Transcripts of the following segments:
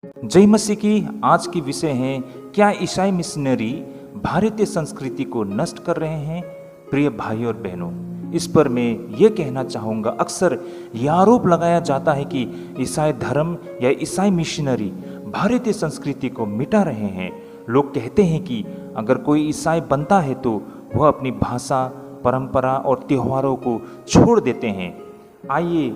जय मसीह की। आज की विषय है, क्या ईसाई मिशनरी भारतीय संस्कृति को नष्ट कर रहे हैं? प्रिय भाई और बहनों, इस पर मैं ये कहना चाहूँगा, अक्सर यह आरोप लगाया जाता है कि ईसाई धर्म या ईसाई मिशनरी भारतीय संस्कृति को मिटा रहे हैं। लोग कहते हैं कि अगर कोई ईसाई बनता है तो वह अपनी भाषा, परंपरा और त्योहारों को छोड़ देते हैं। आइए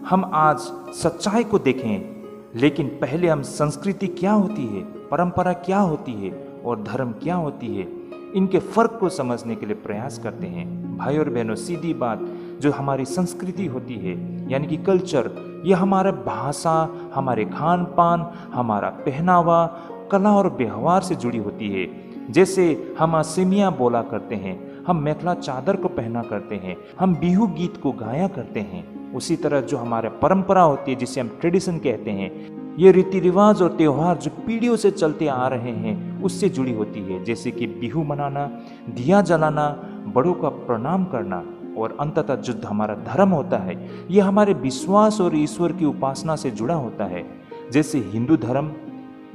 हम आज सच्चाई को देखें, लेकिन पहले हम संस्कृति क्या होती है, परंपरा क्या होती है और धर्म क्या होती है, इनके फर्क को समझने के लिए प्रयास करते हैं। भाई और बहनों, सीधी बात, जो हमारी संस्कृति होती है यानी कि कल्चर, ये हमारा भाषा, हमारे खान पान, हमारा पहनावा, कला और व्यवहार से जुड़ी होती है। जैसे हम असमिया बोला करते हैं, हम मेखला चादर को पहना करते हैं, हम बिहू गीत को गाया करते हैं। उसी तरह जो हमारे परंपरा होती है, जिसे हम ट्रेडिशन कहते हैं, ये रीति रिवाज और त्यौहार जो पीढ़ियों से चलते आ रहे हैं उससे जुड़ी होती है। जैसे कि बिहू मनाना, दिया जलाना, बड़ों का प्रणाम करना और अंततः जो हमारा धर्म होता है, ये हमारे विश्वास और ईश्वर की उपासना से जुड़ा होता है। जैसे हिंदू धर्म,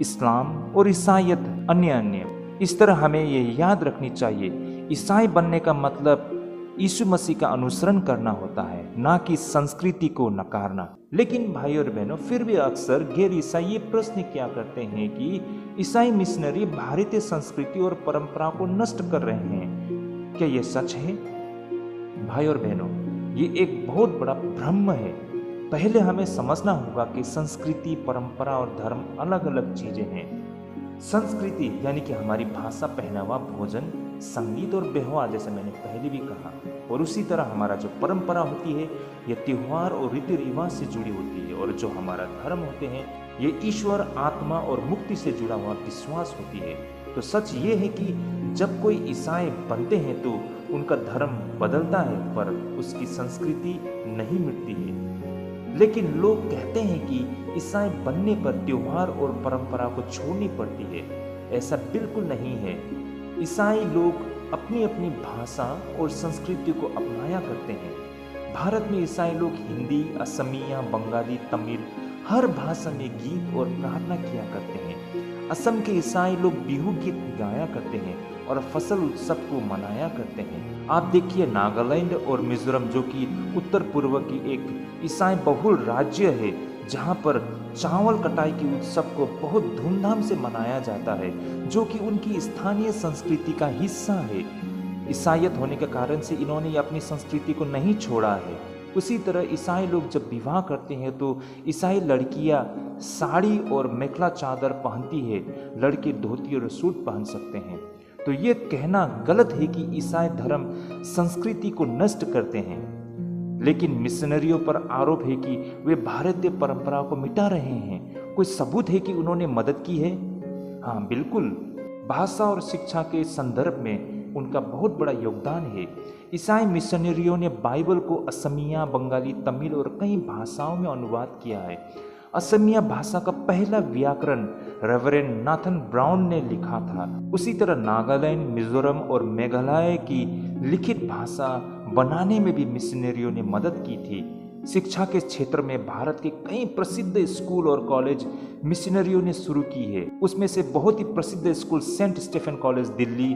इस्लाम और ईसाईयत, अन्य। इस तरह हमें ये याद रखनी चाहिए, ईसाई बनने का मतलब यीशु मसीह का अनुसरण करना होता है, ना कि संस्कृति को नकारना। लेकिन भाई और बहनों, फिर भी अक्सर गैर ईसाई ये प्रश्न क्या करते हैं कि ईसाई मिशनरी भारतीय संस्कृति और परंपरा को नष्ट कर रहे हैं। क्या ये सच है? भाई और बहनों, ये एक बहुत बड़ा भ्रम है। पहले हमें समझना होगा कि संस्कृति, परंपरा और धर्म अलग अलग चीजें हैं। संस्कृति यानी कि हमारी भाषा, पहनावा, भोजन, संगीत और व्यवहार, जैसे मैंने पहले भी कहा, और उसी तरह हमारा जो परंपरा होती है, ये त्योहार और रीति रिवाज से जुड़ी होती है। और जो हमारा धर्म होते हैं, ये ईश्वर, आत्मा और मुक्ति से जुड़ा हुआ विश्वास होती है। तो सच ये है कि जब कोई ईसाई बनते हैं तो उनका धर्म बदलता है, पर उसकी संस्कृति नहीं मिटती है। लेकिन लोग कहते हैं कि ईसाई बनने पर त्योहार और परंपरा को छोड़नी पड़ती है। ऐसा बिल्कुल नहीं है। ईसाई लोग अपनी अपनी भाषा और संस्कृति को अपनाया करते हैं। भारत में ईसाई लोग हिंदी, असमिया, बंगाली, तमिल, हर भाषा में गीत और प्रार्थना किया करते हैं। असम के ईसाई लोग बिहू गीत गाया करते हैं और फसल उत्सव को मनाया करते हैं। आप देखिए, नागालैंड और मिजोरम, जो कि उत्तर पूर्व की एक ईसाई बहुल राज्य है, जहाँ पर चावल कटाई के उत्सव को बहुत धूमधाम से मनाया जाता है, जो कि उनकी स्थानीय संस्कृति का हिस्सा है। ईसाईयत होने के कारण से इन्होंने अपनी संस्कृति को नहीं छोड़ा है। उसी तरह ईसाई लोग जब विवाह करते हैं तो ईसाई लड़कियां साड़ी और मेखला चादर पहनती है, लड़के धोती और सूट पहन सकते हैं। तो ये कहना गलत है कि ईसाई धर्म संस्कृति को नष्ट करते हैं। लेकिन मिशनरियों पर आरोप है कि वे भारतीय परंपरा को मिटा रहे हैं। कोई सबूत है कि उन्होंने मदद की है? हाँ, बिल्कुल। भाषा और शिक्षा के संदर्भ में उनका बहुत बड़ा योगदान है। ईसाई मिशनरियों ने बाइबल को असमिया, बंगाली, तमिल और कई भाषाओं में अनुवाद किया है। असमिया भाषा का पहला व्याकरण रेवरेंड नाथन ब्राउन ने लिखा था। उसी तरह नागालैंड, मिजोरम और मेघालय की लिखित भाषा बनाने में भी मिशनरियों ने मदद की थी। शिक्षा के क्षेत्र में भारत के कई प्रसिद्ध स्कूल और कॉलेज मिशनरियों ने शुरू की है। उसमें से बहुत ही प्रसिद्ध school Saint Stephen college Delhi,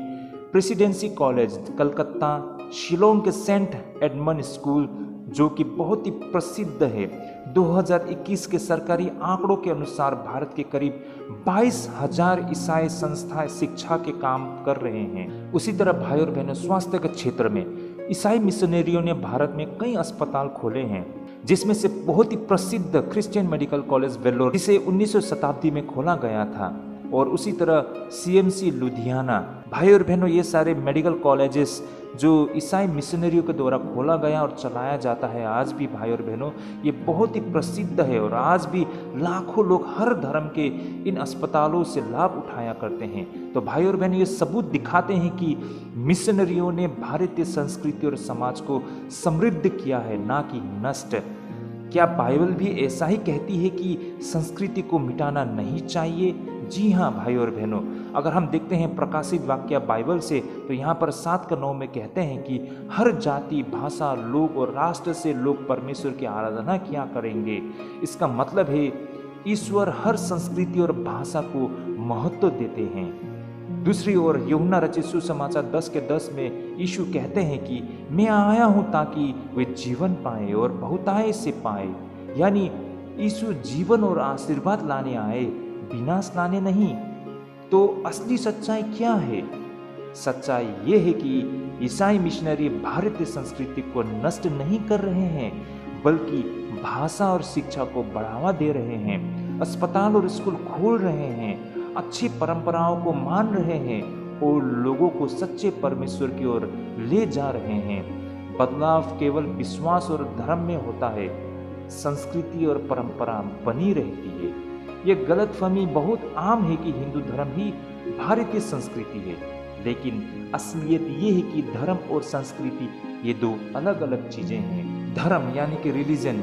presidency college Calcutta, Shillong के सेंट एडमंड स्कूल, जो कि बहुत ही प्रसिद्ध है। 2021 के सरकारी आंकड़ों के अनुसार भारत के करीब 22,000 ईसाई संस्थाएं शिक्षा के काम कर रहे हैं। उसी तरह भाई और बहनों, स्वास्थ्य के क्षेत्र में ईसाई मिशनरियों ने भारत में कई अस्पताल खोले हैं, जिसमें से बहुत ही प्रसिद्ध क्रिश्चियन मेडिकल कॉलेज वेल्लोर, जिसे 19वीं शताब्दी में खोला गया था, और उसी तरह सीएमसी लुधियाना। भाई और बहनों, ये सारे मेडिकल कॉलेजेस जो ईसाई मिशनरियों के द्वारा खोला गया और चलाया जाता है, आज भी भाई और बहनों ये बहुत ही प्रसिद्ध है। और आज भी लाखों लोग हर धर्म के इन अस्पतालों से लाभ उठाया करते हैं। तो भाई और बहनों, ये सबूत दिखाते हैं कि मिशनरियों ने भारतीय संस्कृति और समाज को समृद्ध किया है, ना कि नष्ट। क्या बाइबल भी ऐसा ही कहती है कि संस्कृति को मिटाना नहीं चाहिए? जी हाँ भाई और बहनों, अगर हम देखते हैं प्रकाशित वाक्य बाइबल से, तो यहाँ पर 7:9 में कहते हैं कि हर जाति, भाषा, लोग और राष्ट्र से लोग परमेश्वर की आराधना किया करेंगे। इसका मतलब है ईश्वर हर संस्कृति और भाषा को महत्व देते हैं। दूसरी ओर यूहन्ना रचित सुसमाचार 10:10 में यीशु कहते हैं कि मैं आया हूं ताकि वे जीवन पाए और बहुतायत से पाए। यानी यीशु जीवन और आशीर्वाद लाने आए, विनाश लाने नहीं। तो असली सच्चाई क्या है? सच्चाई ये है कि ईसाई मिशनरी भारतीय संस्कृति को नष्ट नहीं कर रहे हैं, बल्कि भाषा और शिक्षा को बढ़ावा दे रहे हैं, अस्पताल और स्कूल खोल रहे हैं, अच्छी परंपराओं को मान रहे हैं और लोगों को सच्चे परमेश्वर की ओर ले जा रहे हैं। बदलाव केवल विश्वास और धर्म में होता है, संस्कृति और परंपरा बनी रहती है। ये गलतफहमी बहुत आम है कि हिंदू धर्म ही भारतीय संस्कृति है, लेकिन असलियत ये है कि धर्म और संस्कृति ये दो अलग अलग चीजें हैं। धर्म यानी कि रिलीजन,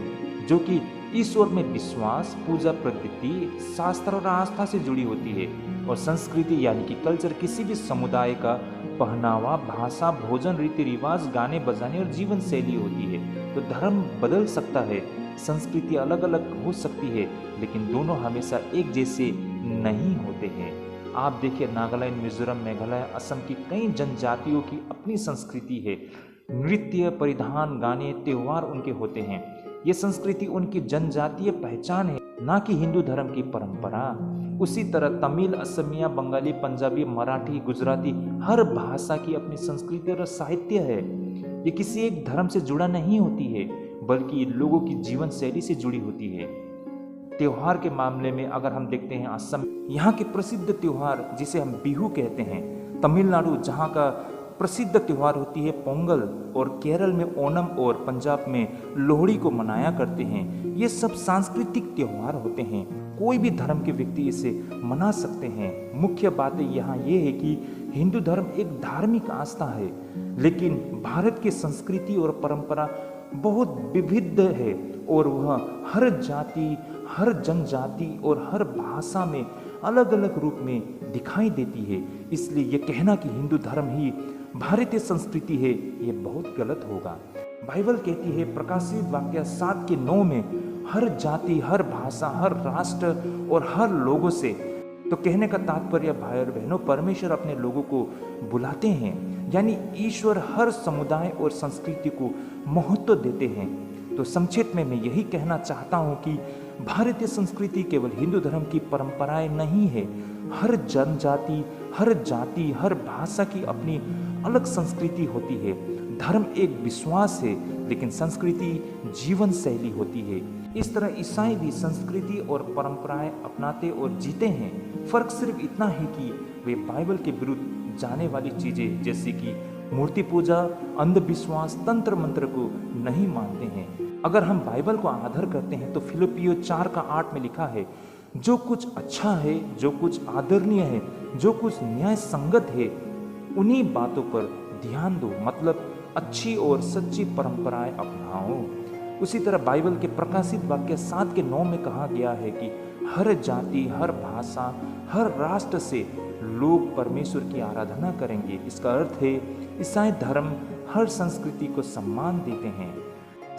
जो कि ईश्वर में विश्वास, पूजा पद्धति, शास्त्र और आस्था से जुड़ी होती है, और संस्कृति यानी कि कल्चर किसी भी समुदाय का पहनावा, भाषा, भोजन, रीति रिवाज, गाने बजाने और जीवन शैली होती है। तो धर्म बदल सकता है, संस्कृति अलग अलग हो सकती है, लेकिन दोनों हमेशा एक जैसे नहीं होते हैं। आप देखिए, नागालैंड, मिजोरम, मेघालय, असम की कई जनजातियों की अपनी संस्कृति है। नृत्य, परिधान, गाने, त्योहार उनके होते हैं। ये संस्कृति उनकी जनजातीय पहचान है, ना कि हिंदू धर्म की परंपरा। उसी तरह तमिल, असमिया, बंगाली, पंजाबी, मराठी, गुजराती, हर भाषा की अपनी संस्कृति और साहित्य है। ये किसी एक धर्म से जुड़ा नहीं होती है, बल्कि ये लोगों की जीवन शैली से जुड़ी होती है। त्योहार के मामले में अगर हम देखते हैं, असम यहाँ के प्रसिद्ध त्योहार जिसे हम बिहू कहते हैं, तमिलनाडु जहाँ का प्रसिद्ध त्योहार होती है पोंगल, और केरल में ओणम, और पंजाब में लोहड़ी को मनाया करते हैं। ये सब सांस्कृतिक त्योहार होते हैं, कोई भी धर्म के व्यक्ति इसे मना सकते हैं। मुख्य बात यहाँ ये है कि हिंदू धर्म एक धार्मिक आस्था है, लेकिन भारत की संस्कृति और परंपरा बहुत विविध है, और वह हर जाति, हर जनजाति और हर भाषा में अलग अलग रूप में दिखाई देती है। इसलिए ये कहना कि हिंदू धर्म ही भारतीय संस्कृति है, ये बहुत गलत होगा। बाइबल कहती है प्रकाशित वाक्य 7:9 में, हर जाति, हर भाषा, हर राष्ट्र और हर लोगों से। तो कहने का तात्पर्य भाई और बहनों, परमेश्वर अपने लोगों को बुलाते हैं, यानी ईश्वर हर समुदाय और संस्कृति को महत्व देते हैं। तो संक्षेप में मैं यही कहना चाहता हूँ कि भारतीय संस्कृति केवल हिंदू धर्म की परंपराएं नहीं है। हर जनजाति, हर जाति, हर भाषा की अपनी अलग संस्कृति होती है। धर्म एक विश्वास है, लेकिन संस्कृति जीवन शैली होती है। इस तरह ईसाई भी संस्कृति और परंपराएं अपनाते और जीते हैं। फर्क सिर्फ इतना है कि वे बाइबल के विरुद्ध जाने वाली चीजें जैसे कि मूर्ति पूजा, अंधविश्वास, तंत्र मंत्र को नहीं मानते हैं। अगर हम बाइबल को आधार करते हैं तो फिलिपियो 4:8 में लिखा है, जो कुछ अच्छा है, जो कुछ आदरणीय है, जो कुछ न्याय संगत है, उन्हीं बातों पर ध्यान दो। मतलब अच्छी और सच्ची परंपराएं अपनाओ। उसी तरह बाइबल के प्रकाशित वाक्य 7:9 में कहा गया है कि हर जाति, हर भाषा, हर राष्ट्र से लोग परमेश्वर की आराधना करेंगे। इसका अर्थ है ईसाई धर्म हर संस्कृति को सम्मान देते हैं।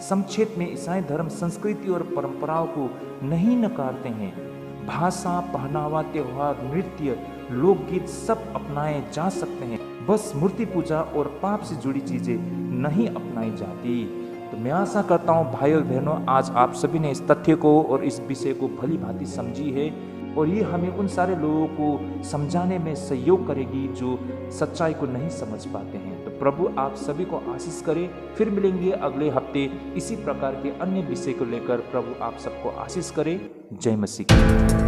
संक्षेप में ईसाई धर्म संस्कृति और परंपराओं को नहीं नकारते हैं। भाषा, पहनावा, त्योहार, नृत्य, लोकगीत सब अपनाए जा सकते हैं, बस मूर्ति पूजा और पाप से जुड़ी चीजें नहीं अपनाई जाती। तो मैं आशा करता हूँ भाई और बहनों, आज आप सभी ने इस तथ्य को और इस विषय को भली भांति समझी है, और ये हमें उन सारे लोगों को समझाने में सहयोग करेगी जो सच्चाई को नहीं समझ पाते हैं। तो प्रभु आप सभी को आशीष करे। फिर मिलेंगे अगले हफ्ते इसी प्रकार के अन्य विषय को लेकर। प्रभु आप सबको आशीष करे। जय मसीह की।